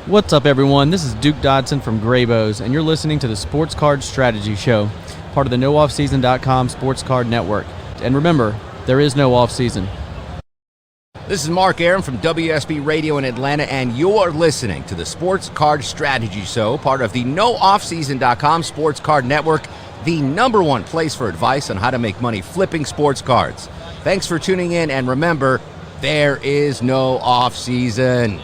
What's up, everyone? This is Duke Dodson from Graybos, and you're listening to the Sports Card Strategy Show, part of the NoOffSeason.com Sports Card Network. And remember, there is no off-season. This is Mark Aaron from WSB Radio in Atlanta, and you're listening to the Sports Card Strategy Show, part of the NoOffSeason.com Sports Card Network, the number one place for advice on how to make money flipping sports cards. Thanks for tuning in, and remember, there is no off-season.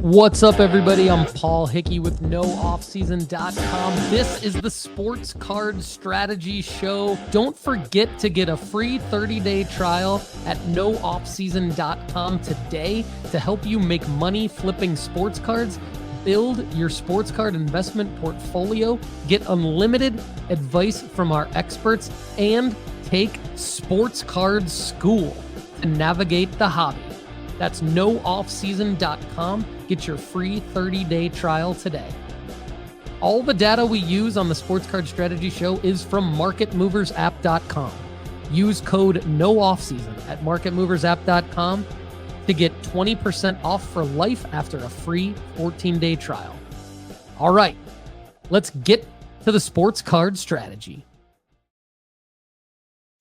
What's up, everybody? I'm Paul Hickey with NoOffSeason.com. This is the Sports Card Strategy Show. Don't forget to get a free 30-day trial at NoOffSeason.com today to help you make money flipping sports cards, build your sports card investment portfolio, get unlimited advice from our experts, and take sports card school to navigate the hobby. That's NoOffSeason.com. Get your free 30-day trial today. All the data we use on the Sports Card Strategy Show is from MarketMoversApp.com. Use code NOOFFSEason at MarketMoversApp.com to get 20% off for life after a free 14-day trial. All right, let's get to the Sports Card Strategy.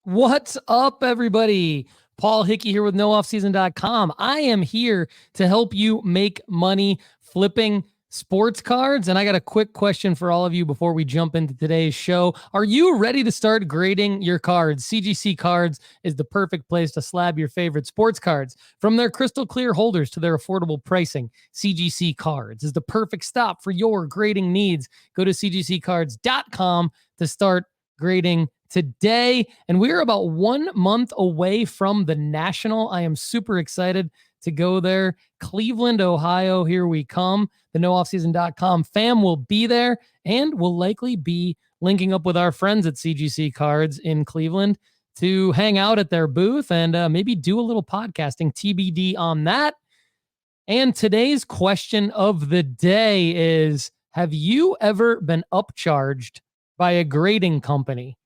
What's up, everybody? Paul Hickey here with NoOffSeason.com. I am here to help you make money flipping sports cards. And I got a quick question for all of you before we jump into today's show. Are you ready to start grading your cards? CGC Cards is the perfect place to slab your favorite sports cards. From their crystal clear holders to their affordable pricing, CGC Cards is the perfect stop for your grading needs. Go to cgccards.com to start grading today, and we're about 1 month away from the National. I am super excited to go there. Cleveland, Ohio, here we come. The NoOffSeason.com fam will be there, and we'll likely be linking up with our friends at CGC Cards in Cleveland to hang out at their booth and maybe do a little podcasting, TBD on that. And today's question of the day is, have you ever been upcharged by a grading company?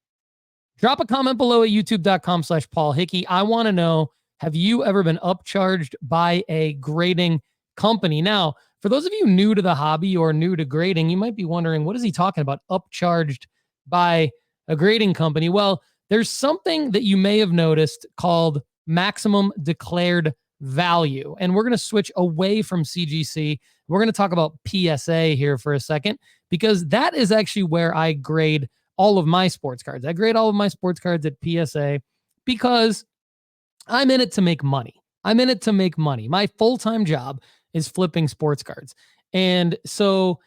Drop a comment below at youtube.com/Paul Hickey. I want to know, have you ever been upcharged by a grading company? Now, for those of you new to the hobby or new to grading, you might be wondering, what is he talking about, upcharged by a grading company? Well, there's something that you may have noticed called maximum declared value. And we're going to switch away from CGC. We're going to talk about PSA here for a second, because that is actually where I grade all of my sports cards. I grade all of my sports cards at PSA because I'm in it to make money. I'm in it to make money. My full-time job is flipping sports cards. And so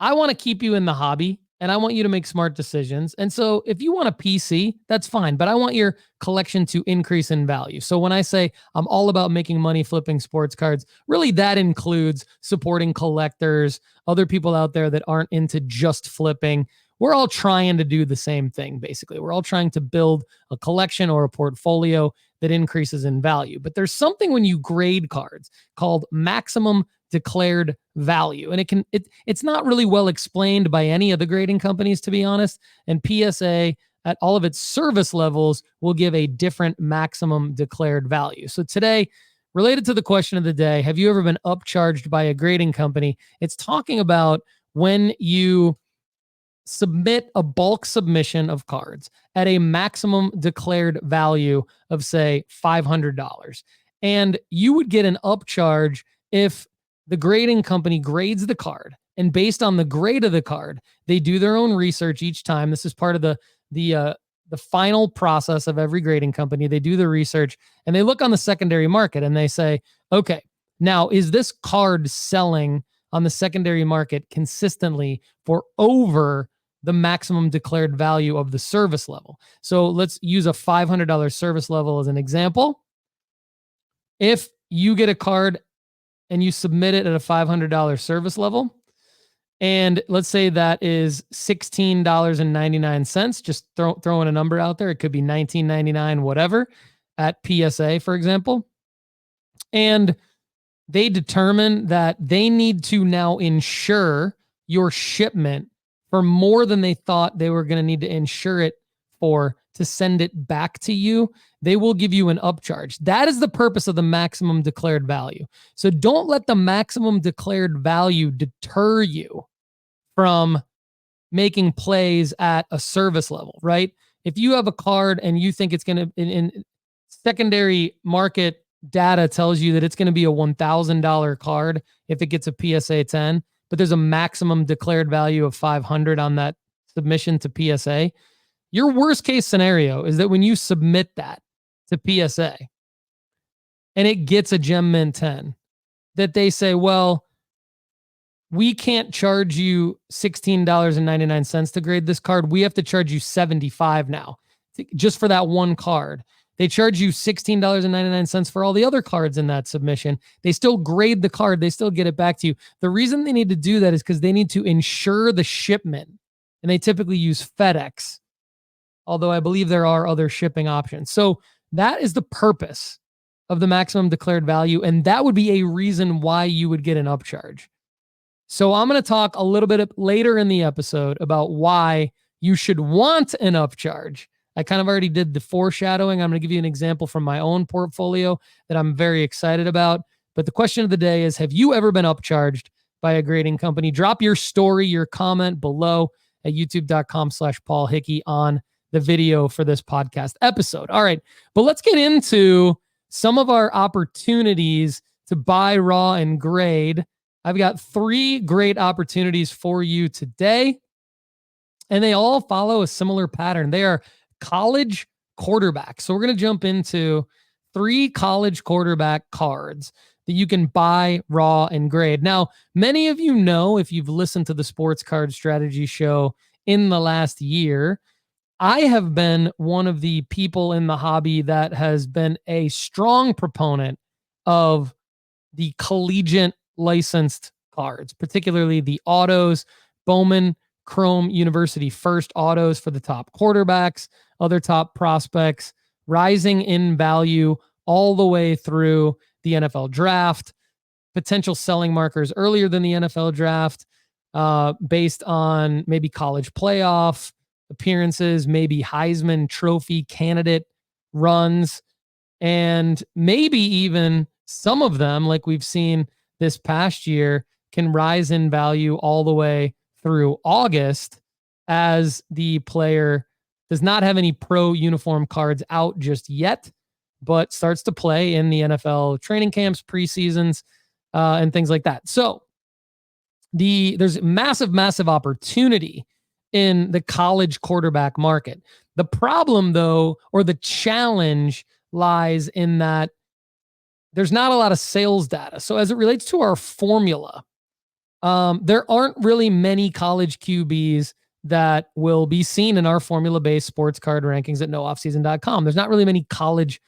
I want to keep you in the hobby, and I want you to make smart decisions. And so if you want a PC, that's fine, but I want your collection to increase in value. So when I say I'm all about making money flipping sports cards, really that includes supporting collectors, other people out there that aren't into just flipping. We're all trying to do the same thing, basically. We're all trying to build a collection or a portfolio that increases in value. But there's something when you grade cards called maximum declared value. And it's not really well explained by any of the grading companies, to be honest. And PSA, at all of its service levels, will give a different maximum declared value. So today, related to the question of the day, have you ever been upcharged by a grading company? It's talking about when you submit a bulk submission of cards at a maximum declared value of, say, $500. And you would get an upcharge if the grading company grades the card. And based on the grade of the card, they do their own research each time. This is part of the final process of every grading company. They do the research and they look on the secondary market and they say, okay, now is this card selling on the secondary market consistently for over the maximum declared value of the service level? So let's use a $500 service level as an example. If you get a card and you submit it at a $500 service level, and let's say that is $16.99, just throwing a number out there. It could be $19.99, whatever, at PSA, for example. And they determine that they need to now insure your shipment for more than they thought they were going to need to insure it for to send it back to you. they will give you an upcharge. That is the purpose of the maximum declared value. So don't let the maximum declared value deter you from making plays at a service level, right? If you have a card and you think it's going to, in secondary market data tells you that it's going to be a $1,000 card if it gets a PSA 10, but there's a maximum declared value of 500 on that submission to PSA. Your worst case scenario is that when you submit that to PSA and it gets a Gem Mint 10, that they say, well, we can't charge you $16.99 to grade this card. We have to charge you $75 now just for that one card. They charge you $16.99 for all the other cards in that submission. They still grade the card. They still get it back to you. The reason they need to do that is because they need to insure the shipment, and they typically use FedEx, although I believe there are other shipping options. So that is the purpose of the maximum declared value, and that would be a reason why you would get an upcharge. So I'm going to talk a little bit later in the episode about why you should want an upcharge. I kind of already did the foreshadowing. I'm going to give you an example from my own portfolio that I'm very excited about. But the question of the day is, have you ever been upcharged by a grading company? Drop your story, your comment below at youtube.com/Paul Hickey on the video for this podcast episode. All right, but let's get into some of our opportunities to buy raw and grade. I've got 3 great opportunities for you today, and they all follow a similar pattern. They are college quarterbacks. So we're going to jump into 3 college quarterback cards that you can buy raw and grade. Now, many of you know, if you've listened to the Sports Card Strategy Show in the last year, I have been one of the people in the hobby that has been a strong proponent of the collegiate licensed cards, particularly the autos, Bowman Chrome University first autos for the top quarterbacks, other top prospects, rising in value all the way through the NFL draft, potential selling markers earlier than the NFL draft, based on maybe college playoff appearances, maybe Heisman Trophy candidate runs, and maybe even some of them, like we've seen this past year, can rise in value all the way through August as the player does not have any pro uniform cards out just yet, but starts to play in the NFL training camps, preseasons, and things like that. So there's massive opportunity in the college quarterback market. The problem, though, or the challenge, lies in that there's not a lot of sales data. So as it relates to our formula, there aren't really many college QBs that will be seen in our formula-based sports card rankings at nooffseason.com. There's not really many college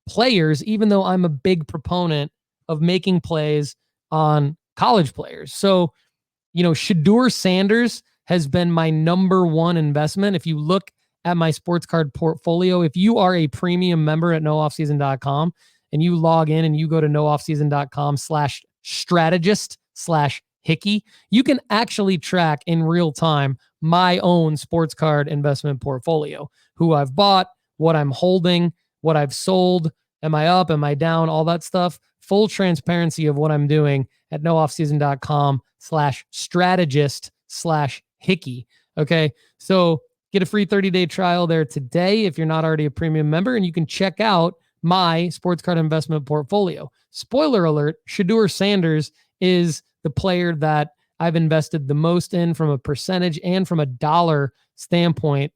players, even though I'm a big proponent of making plays on college players. So, Shedeur Sanders has been my number one investment. If you look at my sports card portfolio, if you are a premium member at nooffseason.com and you log in and you go to nooffseason.com/strategist/Hickey, you can actually track in real time my own sports card investment portfolio, who I've bought, what I'm holding, what I've sold, am I up, am I down, all that stuff. Full transparency of what I'm doing at nooffseason.com/strategist/Hickey. Okay. So get a free 30-day trial there today if you're not already a premium member, and you can check out my sports card investment portfolio. Spoiler alert, Shedeur Sanders is the player that I've invested the most in from a percentage and from a dollar standpoint.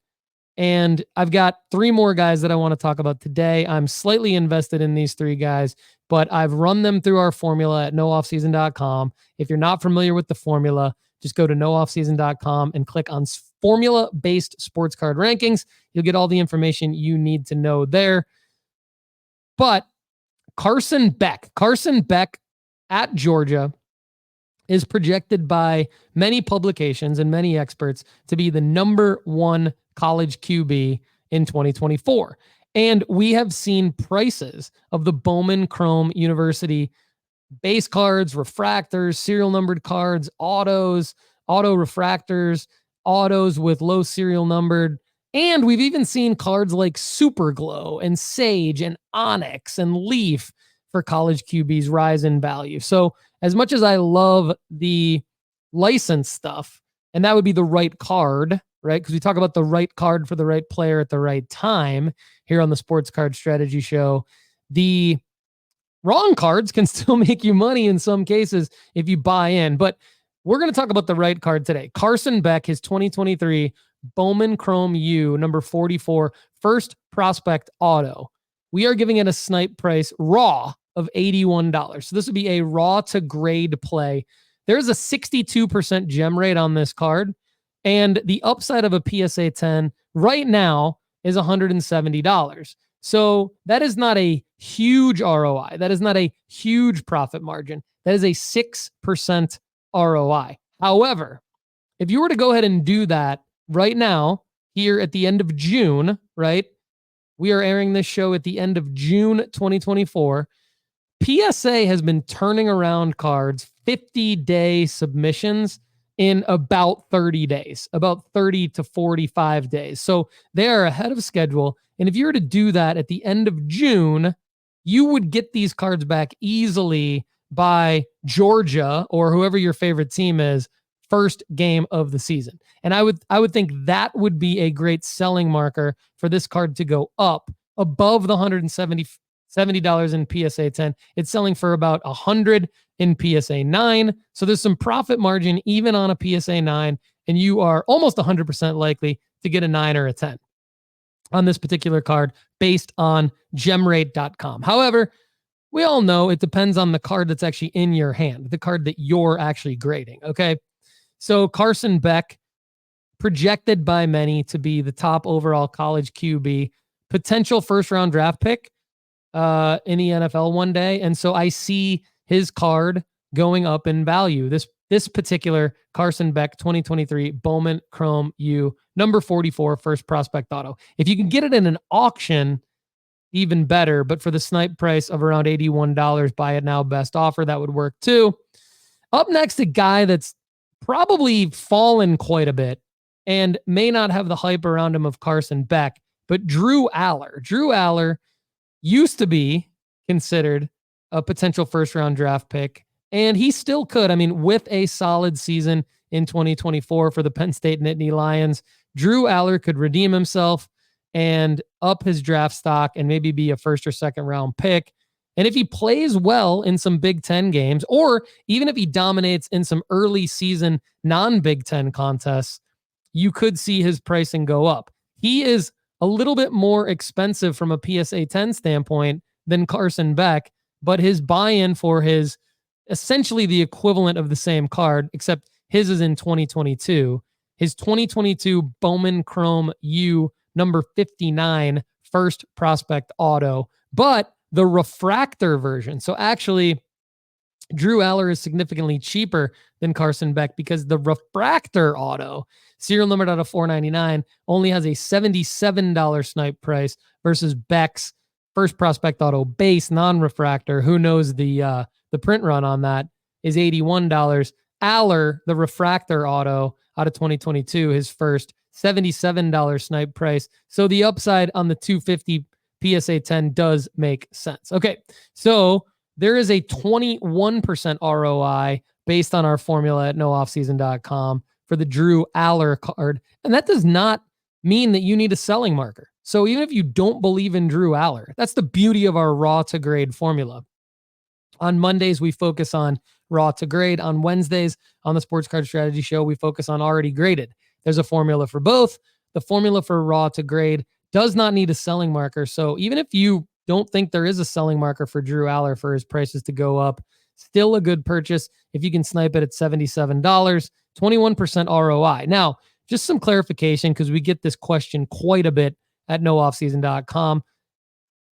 And I've got 3 more guys that I want to talk about today. I'm slightly invested in these 3 guys, but I've run them through our formula at nooffseason.com. If you're not familiar with the formula, just go to nooffseason.com and click on formula-based sports card rankings. You'll get all the information you need to know there. But Carson Beck at Georgia is projected by many publications and many experts to be the number 1 college QB in 2024. And we have seen prices of the Bowman Chrome University base cards, refractors, serial numbered cards, autos, auto refractors, autos with low serial numbered And we've even seen cards like Super Glow and Sage and Onyx and Leaf for college QBs rise in value. So as much as I love the license stuff, and that would be the right card, right? Because we talk about the right card for the right player at the right time here on the Sports Card Strategy Show. The wrong cards can still make you money in some cases if you buy in. But we're going to talk about the right card today. Carson Beck, his 2023 Bowman Chrome U, number 44, first prospect auto. We are giving it a snipe price raw of $81. So this would be a raw to grade play. There's a 62% gem rate on this card. And the upside of a PSA 10 right now is $170. So that is not a huge ROI. That is not a huge profit margin. That is a 6% ROI. However, if you were to go ahead and do that right now, here at the end of June, right? We are airing this show at the end of June 2024. PSA has been turning around cards, 50-day submissions in about 30 days, about 30 to 45 days. So they are ahead of schedule. And if you were to do that at the end of June, you would get these cards back easily by Georgia or whoever your favorite team is, first game of the season. And I would think that would be a great selling marker for this card to go up above the $170 in PSA 10. It's selling for about $100 in PSA 9. So there's some profit margin even on a PSA 9, and you are almost 100% likely to get a 9 or a 10 on this particular card based on gemrate.com. However, we all know it depends on the card that's actually in your hand, the card that you're actually grading, okay? So Carson Beck, projected by many to be the top overall college QB, potential first-round draft pick in the NFL one day. And so I see his card going up in value. This particular Carson Beck 2023 Bowman Chrome U, number 44, first prospect auto. If you can get it in an auction, even better. But for the snipe price of around $81, buy it now, best offer, that would work too. Up next, a guy that's probably fallen quite a bit and may not have the hype around him of Carson Beck, but Drew Aller. Drew Aller used to be considered a potential first-round draft pick, and he still could. I mean, with a solid season in 2024 for the Penn State Nittany Lions, Drew Aller could redeem himself and up his draft stock and maybe be a first or second round pick. And if he plays well in some Big Ten games, or even if he dominates in some early season non-Big Ten contests, you could see his pricing go up. He is a little bit more expensive from a PSA 10 standpoint than Carson Beck, but his buy-in for his essentially the equivalent of the same card, except his is in 2022. His 2022 Bowman Chrome U, number 59, first prospect auto, but the refractor version. So actually, Drew Aller is significantly cheaper than Carson Beck because the refractor auto, serial numbered out of 499, only has a $77 snipe price versus Beck's first prospect auto base non-refractor. Who knows the print run on that is $81. Aller, the refractor auto out of 2022, his first $77 snipe price. So the upside on the 250 PSA 10 does make sense. Okay, so there is a 21% ROI based on our formula at nooffseason.com for the Drew Aller card. And that does not mean that you need a selling marker. So even if you don't believe in Drew Aller, that's the beauty of our raw to grade formula. On Mondays, we focus on raw to grade. On Wednesdays, on the Sports Card Strategy Show, we focus on already graded. There's a formula for both. The formula for raw to grade does not need a selling marker. So even if you don't think there is a selling marker for Drew Aller for his prices to go up, still a good purchase if you can snipe it at $77, 21% ROI. Now, just some clarification, because we get this question quite a bit at nooffseason.com.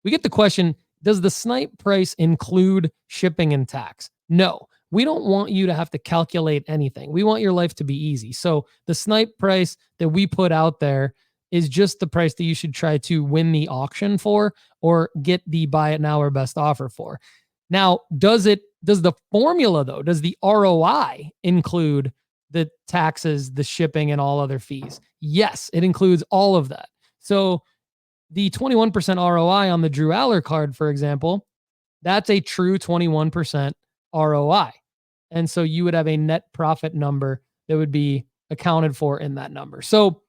We get the question, does the snipe price include shipping and tax? No, we don't want you to have to calculate anything. We want your life to be easy. So the snipe price that we put out there is just the price that you should try to win the auction for or get the buy it now or best offer for. Now, does the formula though, does the ROI include the taxes, the shipping, and all other fees. Yes, it includes all of that. So the 21% ROI on the Drew Aller card, for example, that's a true 21% ROI. And so you would have a net profit number that would be accounted for in that number. So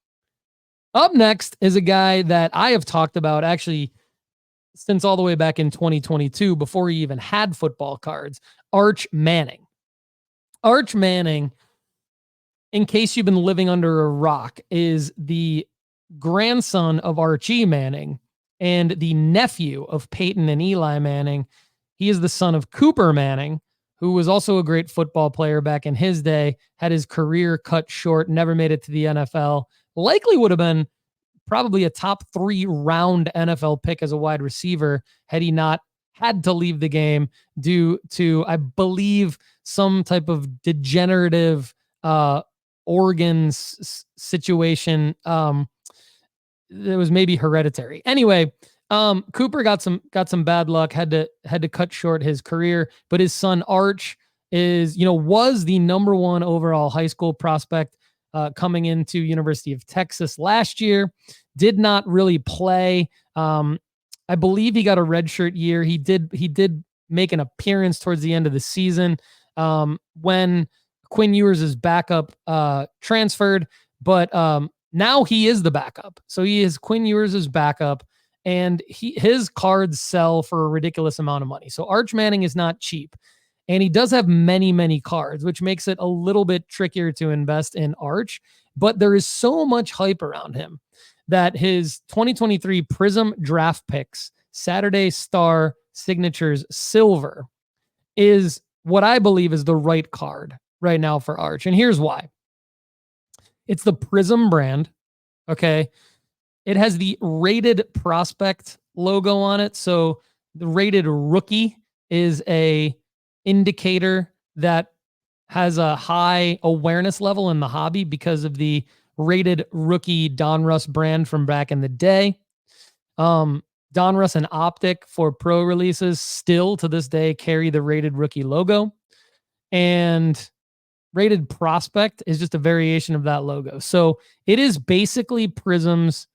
up next is a guy that I have talked about actually since all the way back in 2022, before he even had football cards, Arch Manning. Arch Manning, in case you've been living under a rock, is the grandson of Archie Manning and the nephew of Peyton and Eli Manning. He is the son of Cooper Manning, who was also a great football player back in his day, had his career cut short, never made it to the NFL, likely would have been probably a top 3 round NFL pick as a wide receiver had he not had to leave the game due to, I believe, some type of degenerative organs situation. It was maybe hereditary. Anyway, Cooper got some bad luck, had to cut short his career, but his son Arch was the number 1 overall high school prospect coming into University of Texas last year. Did not really play. I believe he got a redshirt year. He did make an appearance towards the end of the season when Quinn Ewers' backup transferred, but now he is the backup. So he is Quinn Ewers' backup, and his cards sell for a ridiculous amount of money. So Arch Manning is not cheap. And he does have many, many cards, which makes it a little bit trickier to invest in Arch. But there is so much hype around him that his 2023 Prism Draft Picks Saturday Star Signatures Silver is what I believe is the right card right now for Arch. And here's why. It's the Prism brand. Okay. It has the Rated Prospect logo on it. So the Rated Rookie is a indicator that has a high awareness level in the hobby because of the Rated Rookie Donruss brand from back in the day. Donruss and Optic for pro releases still to this day carry the Rated Rookie logo, and Rated Prospect is just a variation of that logo. So it is basically Prism's,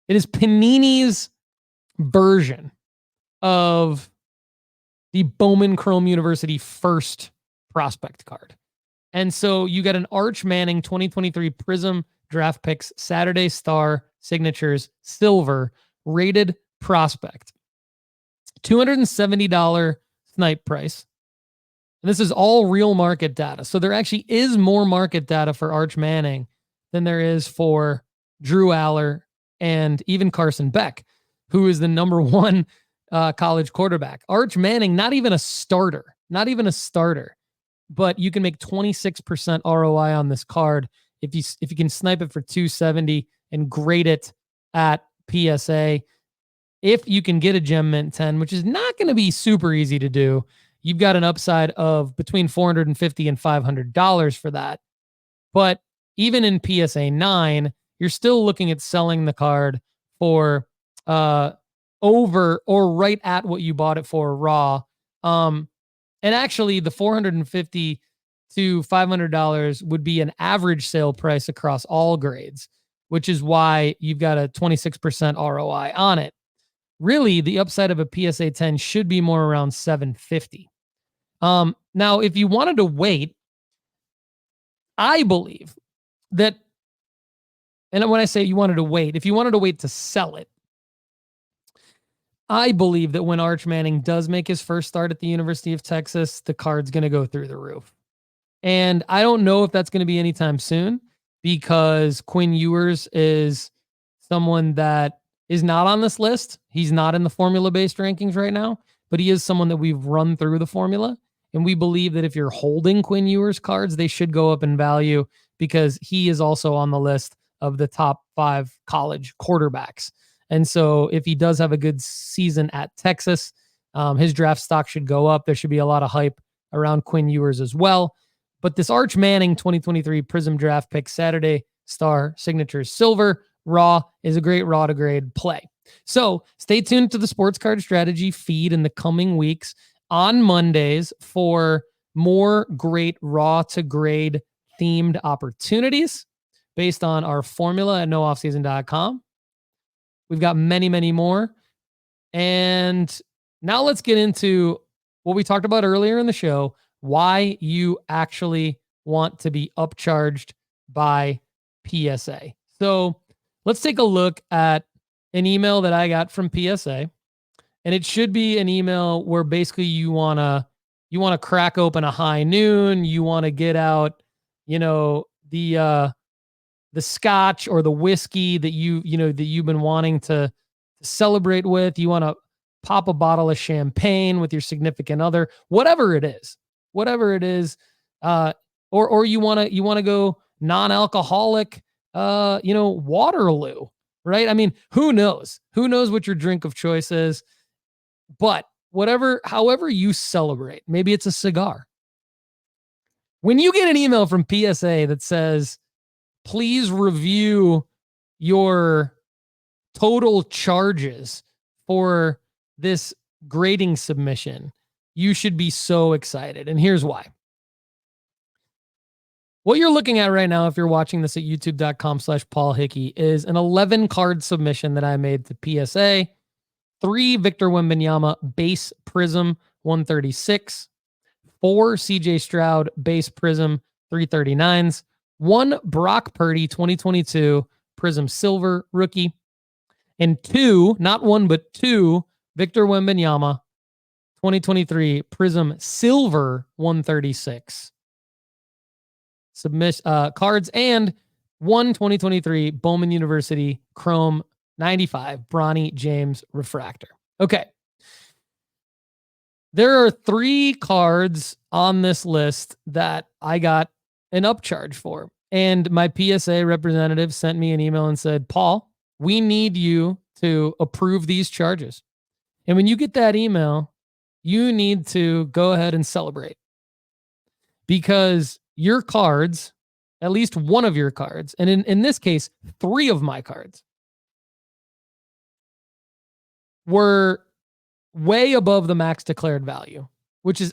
it is Panini's version of the Bowman Chrome University first prospect card. And so you got an Arch Manning 2023 Prism Draft Picks Saturday Star Signatures Silver Rated Prospect. $270 snipe price. And this is all real market data. So there actually is more market data for Arch Manning than there is for Drew Aller and even Carson Beck, who is the number 1 college quarterback. Arch Manning, not even a starter, but you can make 26% ROI on this card if you can snipe it for 270 and grade it at PSA. If you can get a Gem Mint 10, which is not going to be super easy to do, you've got an upside of between $450 and $500 for that. But even in PSA 9, you're still looking at selling the card for over or right at what you bought it for raw. And actually the $450 to $500 would be an average sale price across all grades, which is why you've got a 26% ROI on it. Really, the upside of a PSA 10 should be more around $750. Now, if you wanted to wait, I believe that, and when I say you wanted to wait, if you wanted to wait to sell it, I believe that when Arch Manning does make his first start at the University of Texas, the card's going to go through the roof. And I don't know if that's going to be anytime soon, because Quinn Ewers is someone that is not on this list. He's not in the formula-based rankings right now, but he is someone that we've run through the formula. And we believe that if you're holding Quinn Ewers cards, they should go up in value because he is also on the list of the top 5 college quarterbacks. And so if he does have a good season at Texas, his draft stock should go up. There should be a lot of hype around Quinn Ewers as well. But this Arch Manning 2023 Prism Draft Pick Saturday Star Signatures Silver Raw is a great raw to grade play. So stay tuned to the Sports Card Strategy feed in the coming weeks on Mondays for more great raw to grade themed opportunities based on our formula at nooffseason.com. We've got many, many more. And now let's get into what we talked about earlier in the show, why you actually want to be upcharged by PSA. So let's take a look at an email that I got from PSA. And it should be an email where basically you want to crack open a high noon. You want to get out, the scotch or the whiskey that you've been wanting to celebrate with. You want to pop a bottle of champagne with your significant other, whatever it is. Or you want to go non-alcoholic, Waterloo, right? I mean, who knows what your drink of choice is, but however you celebrate, maybe it's a cigar. When you get an email from PSA that says, please review your total charges for this grading submission, you should be so excited. And here's why. What you're looking at right now, if you're watching this at youtube.com/Paul Hickey, is an 11 card submission that I made to PSA, 3 Victor Wembanyama base Prism 136, 4 CJ Stroud base Prism 339s, 1 Brock Purdy 2022 Prism Silver rookie, and 2, not 1, but 2 Victor Wembanyama 2023 Prism Silver 136 cards, and 1 2023 Bowman University Chrome 95 Bronny James Refractor. Okay. There are 3 cards on this list that I got an upcharge for. And my PSA representative sent me an email and said, Paul, we need you to approve these charges. And when you get that email, you need to go ahead and celebrate, because your cards, at least one of your cards, and in this case, 3 of my cards, were way above the max declared value,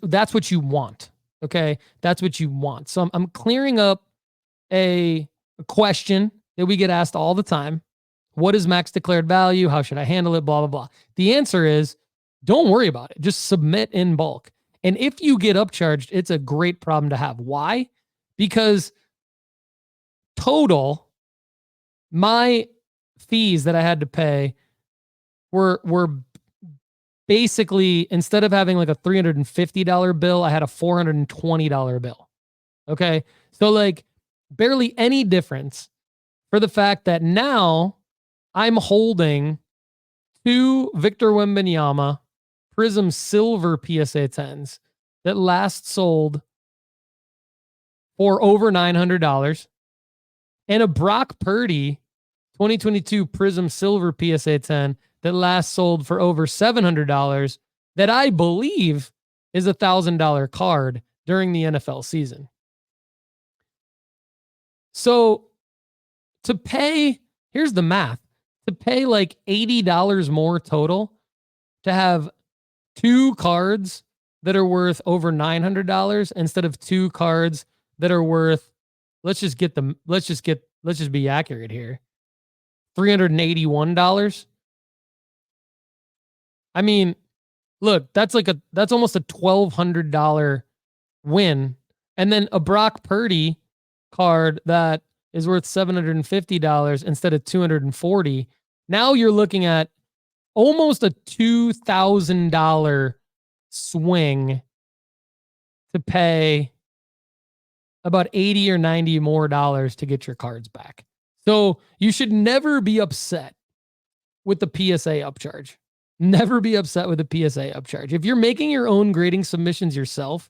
that's what you want. Okay. That's what you want. So I'm clearing up a question that we get asked all the time. What is max declared value? How should I handle it? Blah, blah, blah. The answer is don't worry about it. Just submit in bulk. And if you get upcharged, it's a great problem to have. Why? Because total, my fees that I had to pay were basically, instead of having like a $350 bill, I had a $420 bill. Okay. So like barely any difference, for the fact that now I'm holding 2 Victor Wembanyama Prism Silver PSA 10s that last sold for over $900, and a Brock Purdy 2022 Prism Silver PSA 10 that last sold for over $700, that I believe is a $1,000 card during the NFL season. So to pay, here's the math, to pay like $80 more total to have 2 cards that are worth over $900 instead of 2 cards that are worth, let's just be accurate here, $381. I mean, look, that's almost a $1,200 win. And then a Brock Purdy card that is worth $750 instead of $240. Now you're looking at almost a $2,000 swing to pay about 80 or 90 more dollars to get your cards back. So you should never be upset with the PSA upcharge. Never be upset with the PSA upcharge. If you're making your own grading submissions yourself,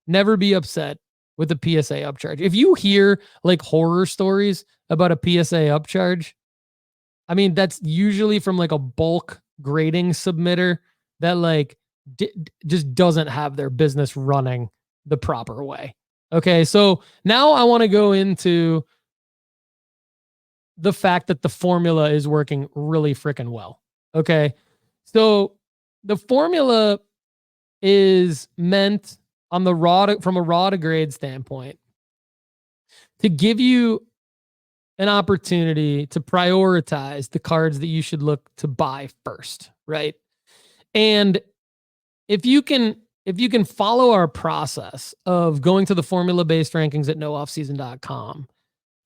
never be upset with the PSA upcharge. If you hear like horror stories about a PSA upcharge, I mean, that's usually from like a bulk grading submitter that like just doesn't have their business running the proper way. Okay, so now I want to go into the fact that the formula is working really freaking well. Okay, so the formula is meant on the from a raw to grade standpoint to give you an opportunity to prioritize the cards that you should look to buy first, right? And if you can follow our process of going to the formula-based rankings at nooffseason.com,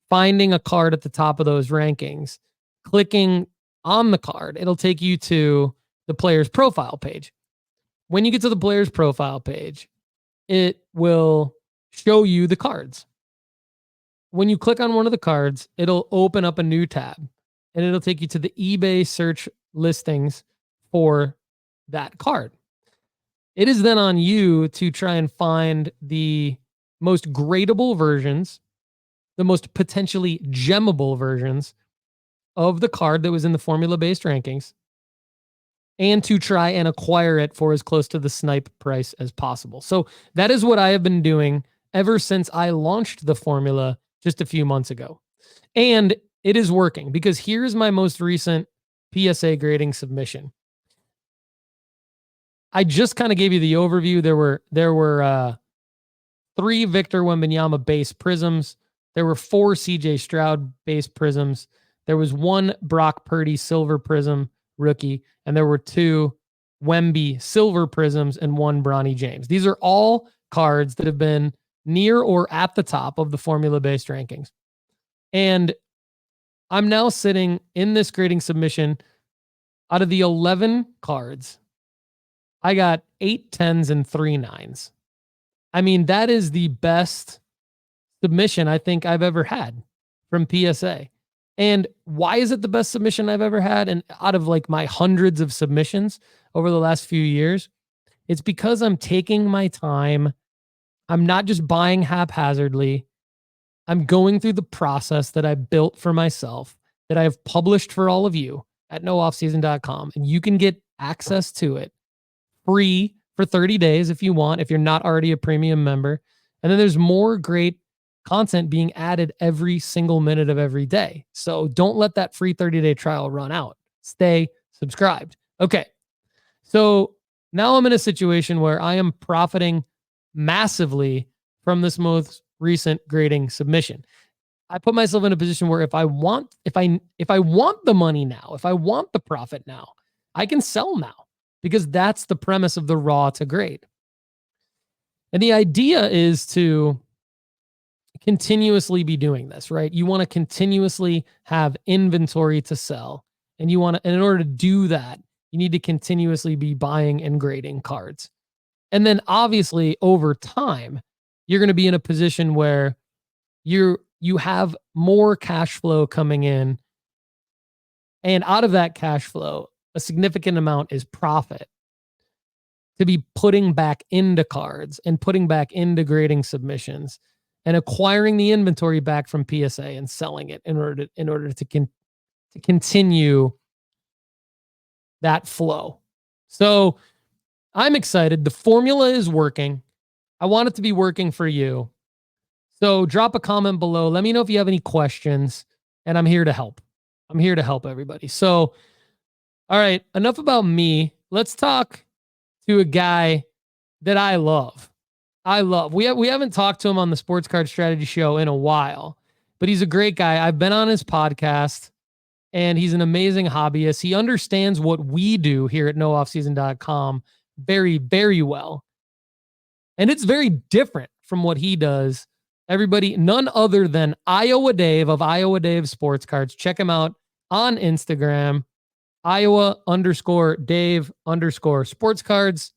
finding a card at the top of those rankings, clicking on the card, it'll take you to the player's profile page. When you get to the player's profile page, it will show you the cards. When you click on one of the cards, it'll open up a new tab and it'll take you to the eBay search listings for that card. It is then on you to try and find the most gradable versions, the most potentially gemmable versions of the card that was in the formula-based rankings, and to try and acquire it for as close to the snipe price as possible. So that is what I have been doing ever since I launched the formula just a few months ago. And it is working, because here's my most recent PSA grading submission. I just kind of gave you the overview. There were 3 Victor Wembanyama base prisms. There were 4 CJ Stroud base prisms. There was 1 Brock Purdy silver prism rookie, and there were 2 Wemby silver prisms and 1 Bronny James. These are all cards that have been near or at the top of the formula-based rankings. And I'm now sitting in this grading submission. Out of the 11 cards, I got 8 10s and 3 9s. I mean, that is the best submission I think I've ever had from PSA. And why is it the best submission I've ever had? And out of like my hundreds of submissions over the last few years, it's because I'm taking my time. I'm not just buying haphazardly. I'm going through the process that I built for myself, that I have published for all of you at nooffseason.com. And you can get access to it free for 30 days if you want, if you're not already a premium member. And then there's more great content being added every single minute of every day. So don't let that free 30-day trial run out. Stay subscribed. Okay. So now I'm in a situation where I am profiting massively from this most recent grading submission. I put myself in a position where if I want the money now, if I want the profit now, I can sell now, because that's the premise of the raw to grade. And the idea is to continuously be doing this, right? You want to continuously have inventory to sell, and and in order to do that, you need to continuously be buying and grading cards. And then obviously over time, you're going to be in a position where you have more cash flow coming in, and out of that cash flow, a significant amount is profit to be putting back into cards and putting back into grading submissions and acquiring the inventory back from PSA and selling it in order to continue that flow. So I'm excited. The formula is working. I want it to be working for you. So drop a comment below. Let me know if you have any questions, and I'm here to help. I'm here to help everybody. So, all right, enough about me. Let's talk to a guy that I love. We haven't talked to him on the Sports Card Strategy Show in a while, but he's a great guy. I've been on his podcast, and he's an amazing hobbyist. He understands what we do here at nooffseason.com very, very well. And it's very different from what he does. Everybody, none other than Iowa Dave of Iowa Dave Sports Cards. Check him out on Instagram, Iowa_Dave_Sports Cards.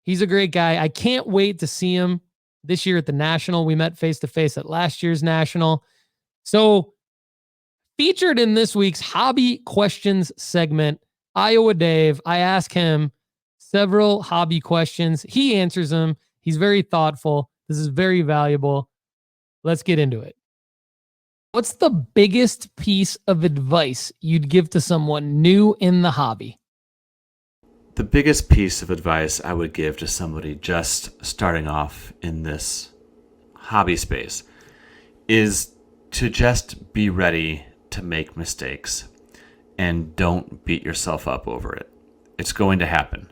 He's a great guy. I can't wait to see him this year at the National. We met face-to-face at last year's National. So featured in this week's Hobby Questions segment, Iowa Dave, I ask him several hobby questions. He answers them. He's very thoughtful. This is very valuable. Let's get into it. What's the biggest piece of advice you'd give to someone new in the hobby? The biggest piece of advice I would give to somebody just starting off in this hobby space is to just be ready to make mistakes and don't beat yourself up over it. It's going to happen.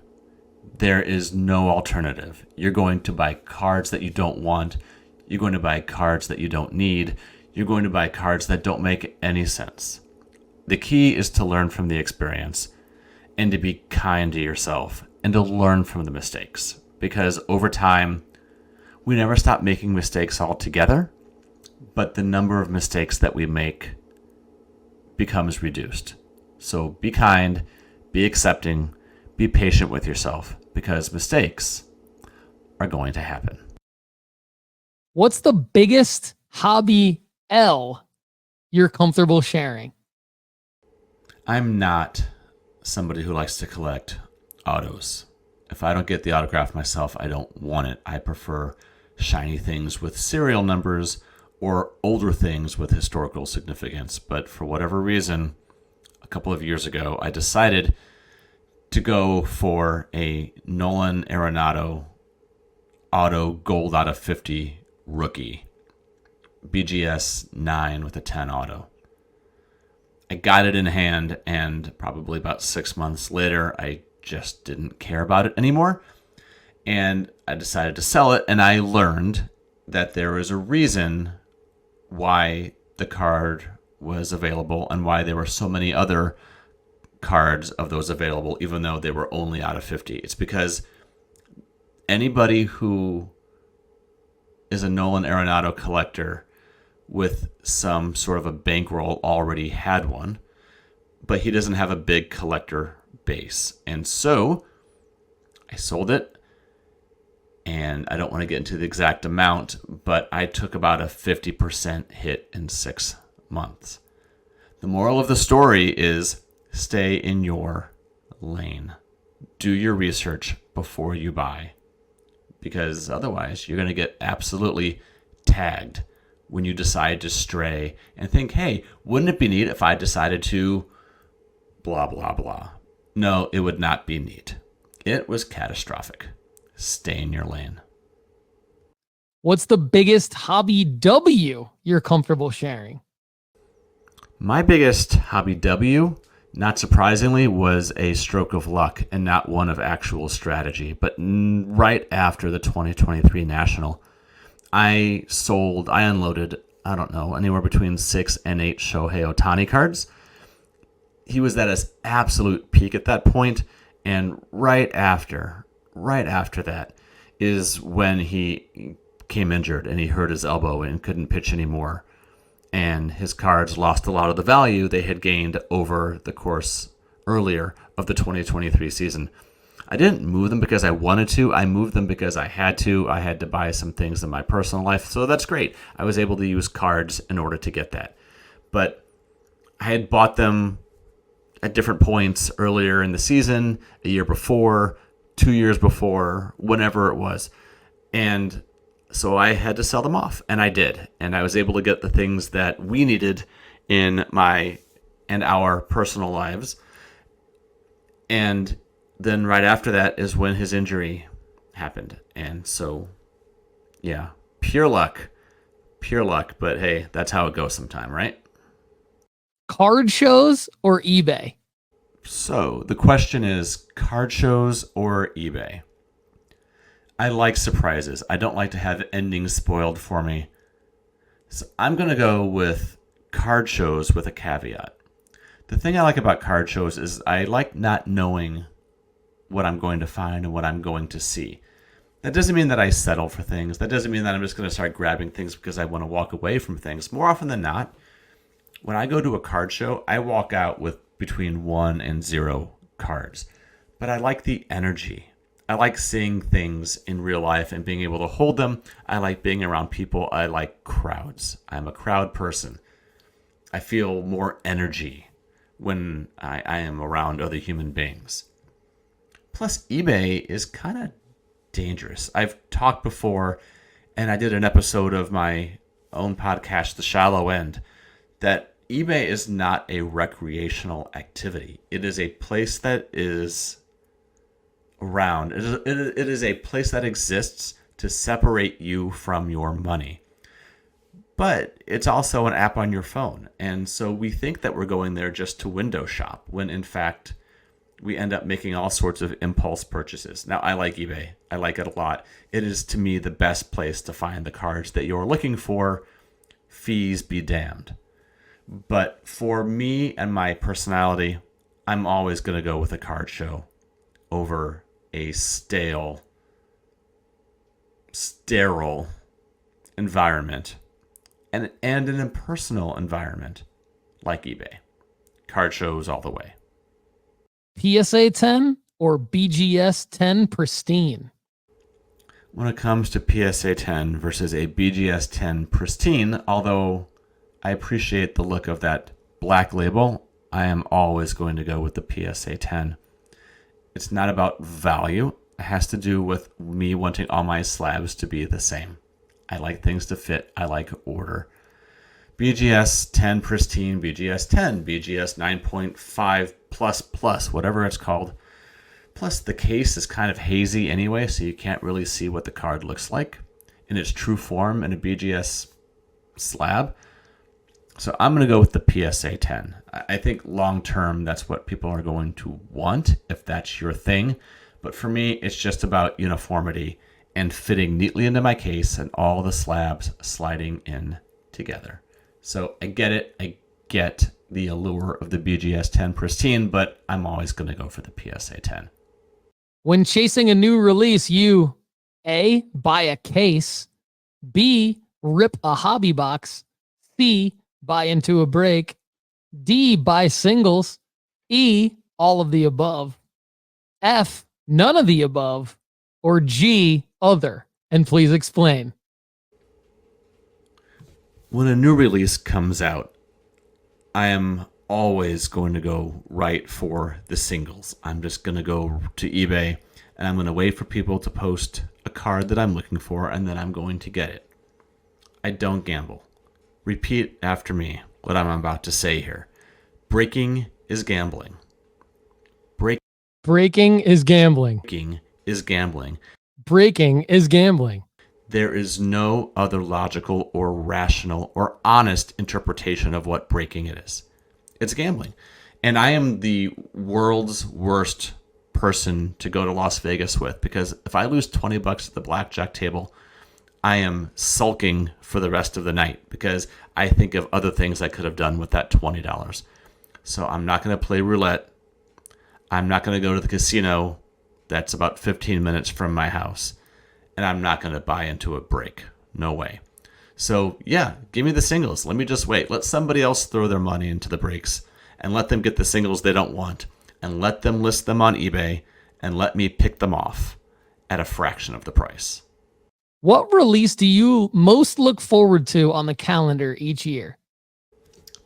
There is no alternative. You're going to buy cards that you don't want. You're going to buy cards that you don't need. You're going to buy cards that don't make any sense. The key is to learn from the experience and to be kind to yourself and to learn from the mistakes. Because over time, we never stop making mistakes altogether, but the number of mistakes that we make becomes reduced. So be kind, be accepting, be patient with yourself, because mistakes are going to happen. What's the biggest hobby L you're comfortable sharing? I'm not somebody who likes to collect autos. If I don't get the autograph myself, I don't want it. I prefer shiny things with serial numbers or older things with historical significance. But for whatever reason, a couple of years ago, I decided to go for a Nolan Arenado auto gold out of 50 rookie, BGS 9 with a 10 auto. I got it in hand, and probably about 6 months later, I just didn't care about it anymore. And I decided to sell it, and I learned that there was a reason why the card was available and why there were so many other cards of those available, even though they were only out of 50. It's because anybody who is a Nolan Arenado collector with some sort of a bankroll already had one, but he doesn't have a big collector base. And so I sold it, and I don't want to get into the exact amount, but I took about a 50% hit in 6 months. The moral of the story is stay in your lane. Do your research before you buy, because otherwise you're going to get absolutely tagged when you decide to stray and think, hey, wouldn't it be neat if I decided to blah, blah, blah. No, it would not be neat. It was catastrophic. Stay in your lane. What's the biggest hobby W you're comfortable sharing? My biggest hobby W, not surprisingly, was a stroke of luck and not one of actual strategy. But right after the 2023 National, I unloaded, I don't know, anywhere between 6 and 8 Shohei Ohtani cards. He was at his absolute peak at that point, and right after that is when he came injured and he hurt his elbow and couldn't pitch anymore. And his cards lost a lot of the value they had gained over the course earlier of the 2023 season. I didn't move them because I wanted to. I moved them because I had to. I had to buy some things in my personal life. So that's great. I was able to use cards in order to get that. But I had bought them at different points earlier in the season, a year before, 2 years before, whenever it was. And so I had to sell them off, and I did. And I was able to get the things that we needed in my and our personal lives. And then right after that is when his injury happened. And so, yeah, pure luck. But hey, that's how it goes sometime, right? Card shows or eBay? So the question is card shows or eBay? I like surprises. I don't like to have endings spoiled for me. So I'm going to go with card shows with a caveat. The thing I like about card shows is I like not knowing what I'm going to find and what I'm going to see. That doesn't mean that I settle for things. That doesn't mean that I'm just going to start grabbing things because I want to walk away from things. More often than not, when I go to a card show, I walk out with between 1 and 0 cards. But I like the energy. I like seeing things in real life and being able to hold them. I like being around people. I like crowds. I'm a crowd person. I feel more energy when I am around other human beings. Plus, eBay is kind of dangerous. I've talked before, and I did an episode of my own podcast, The Shallow End, that eBay is not a recreational activity. It is a place that is around. It is a place that exists to separate you from your money. But it's also an app on your phone. And so we think that we're going there just to window shop, when in fact we end up making all sorts of impulse purchases. Now, I like eBay. I like it a lot. It is, to me, the best place to find the cards that you're looking for. Fees be damned. But for me and my personality, I'm always going to go with a card show over a sterile environment and an impersonal environment like eBay. Card shows all the way. PSA 10 or BGS 10 pristine? When it comes to PSA 10 versus a BGS 10 pristine, although I appreciate the look of that black label, I am always going to go with the PSA 10. It's not about value. It has to do with me wanting all my slabs to be the same. I like things to fit. I like order. BGS 10 pristine, BGS 10, BGS 9.5 plus, whatever it's called. Plus, the case is kind of hazy anyway, so you can't really see what the card looks like in its true form in a BGS slab. So I'm going to go with the PSA 10. I think long term, that's what people are going to want if that's your thing. But for me, it's just about uniformity and fitting neatly into my case and all the slabs sliding in together. So I get it. I get the allure of the BGS 10 pristine, but I'm always going to go for the PSA 10. When chasing a new release, you A, buy a case, B, rip a hobby box, C, buy into a break, D, buy singles, E, all of the above, F, none of the above, or G, other. And please explain. When a new release comes out, I am always going to go right for the singles. I'm just going to go to eBay and I'm going to wait for people to post a card that I'm looking for, and then I'm going to get it. I don't gamble. Repeat after me what I'm about to say here. Breaking is gambling. Breaking is gambling. Breaking is gambling. Breaking is gambling. There is no other logical or rational or honest interpretation of what breaking it is. It's gambling. And I am the world's worst person to go to Las Vegas with, because if I lose $20 at the blackjack table, I am sulking for the rest of the night because I think of other things I could have done with that $20. So I'm not going to play roulette. I'm not going to go to the casino that's about 15 minutes from my house. And I'm not going to buy into a break. No way. So yeah, give me the singles. Let me just wait. Let somebody else throw their money into the breaks and let them get the singles they don't want and let them list them on eBay and let me pick them off at a fraction of the price. What release do you most look forward to on the calendar each year?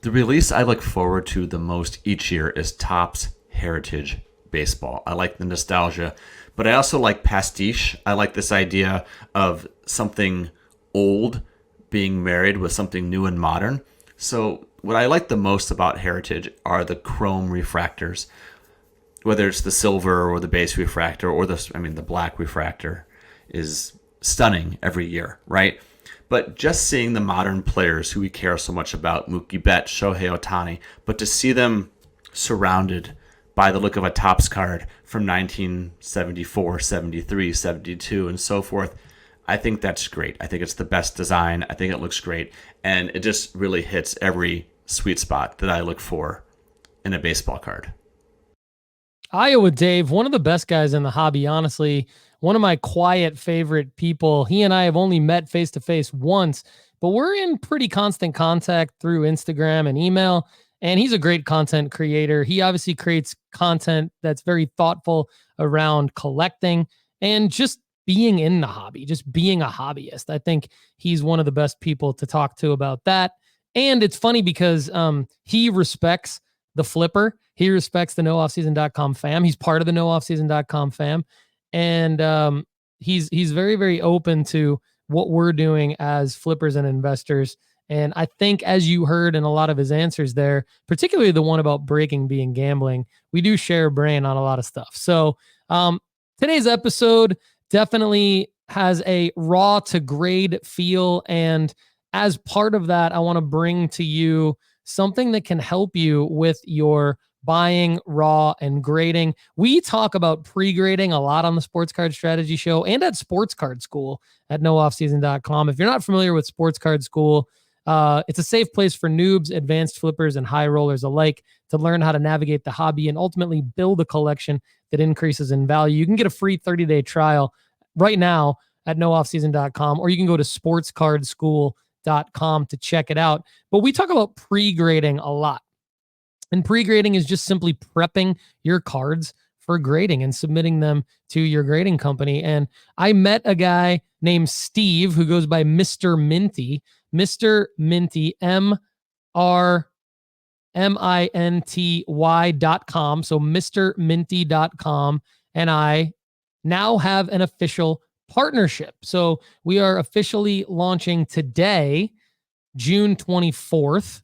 The release I look forward to the most each year is Topps Heritage Baseball. I like the nostalgia, but I also like pastiche. I like this idea of something old being married with something new and modern. So what I like the most about Heritage are the chrome refractors, whether it's the silver or the base refractor or the black refractor is stunning every year, right? But just seeing the modern players who we care so much about, Mookie Betts, Shohei Ohtani, but to see them surrounded by the look of a Topps card from 1974, 73, 72, and so forth, I think that's great. I think it's the best design. I think it looks great. And it just really hits every sweet spot that I look for in a baseball card. Iowa Dave, one of the best guys in the hobby, honestly, one of my quiet favorite people. He and I have only met face-to-face once, but we're in pretty constant contact through Instagram and email. And he's a great content creator. He obviously creates content that's very thoughtful around collecting and just being in the hobby, just being a hobbyist. I think he's one of the best people to talk to about that. And it's funny because he respects the flipper. He respects the nooffseason.com fam. He's part of the nooffseason.com fam. And he's very, very open to what we're doing as flippers and investors. And I think, as you heard in a lot of his answers there, particularly the one about breaking being gambling, we do share a brain on a lot of stuff. So today's episode definitely has a raw to grade feel. And as part of that, I want to bring to you something that can help you with your buying raw and grading. We talk about pre-grading a lot on the Sports Card Strategy Show and at Sports Card School at nooffseason.com. If you're not familiar with Sports Card School, it's a safe place for noobs, advanced flippers, and high rollers alike to learn how to navigate the hobby and ultimately build a collection that increases in value. You can get a free 30-day trial right now at nooffseason.com, or you can go to sportscardschool.com to check it out. But we talk about pre-grading a lot. And pre-grading is just simply prepping your cards for grading and submitting them to your grading company. And I met a guy named Steve who goes by Mr. Minty. Mr. Minty, MrMinty.com. So MrMinty.com. And I now have an official partnership. So we are officially launching today, June 24th,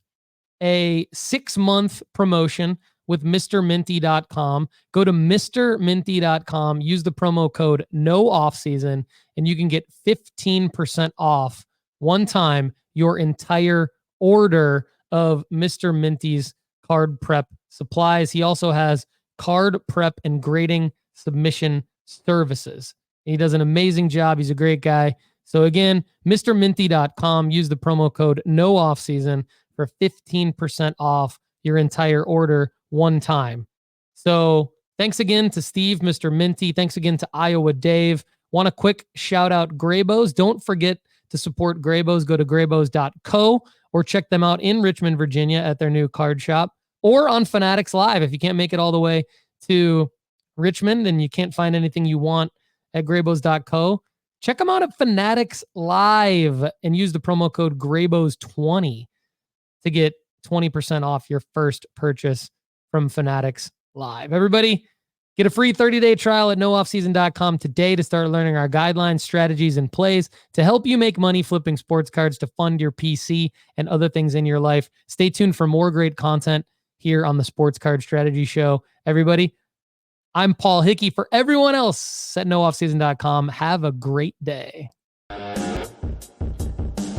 a 6-month promotion with MrMinty.com. Go to MrMinty.com, use the promo code NOOFFSEASON, and you can get 15% off one time your entire order of Mr. Minty's card prep supplies. He also has card prep and grading submission services. He does an amazing job. He's a great guy. So again, MrMinty.com, use the promo code NOOFFSEASON for 15% off your entire order one time. So thanks again to Steve, Mr. Minty. Thanks again to Iowa Dave. Want a quick shout out Graybos. Don't forget to support Graybos. Go to graybos.co or check them out in Richmond, Virginia at their new card shop, or on Fanatics Live. If you can't make it all the way to Richmond and you can't find anything you want at graybos.co, check them out at Fanatics Live and use the promo code Graybos20 to get 20% off your first purchase from Fanatics Live. Everybody, get a free 30-day trial at nooffseason.com today to start learning our guidelines, strategies, and plays to help you make money flipping sports cards to fund your PC and other things in your life. Stay tuned for more great content here on the Sports Card Strategy Show. Everybody, I'm Paul Hickey. For everyone else at nooffseason.com, have a great day.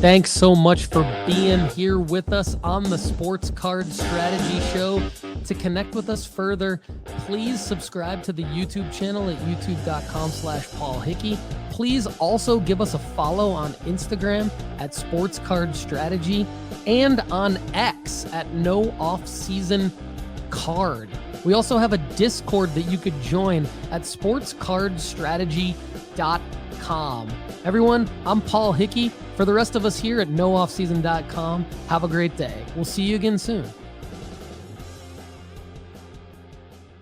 Thanks so much for being here with us on the Sports Card Strategy Show. To connect with us further, please subscribe to the YouTube channel at youtube.com/Paul Hickey. Please also give us a follow on Instagram at Sports Card Strategy and on X at NoOffSeasonCard. We also have a Discord that you could join at sportscardstrategy.com. Everyone, I'm Paul Hickey. For the rest of us here at nooffseason.com, have a great day. We'll see you again soon.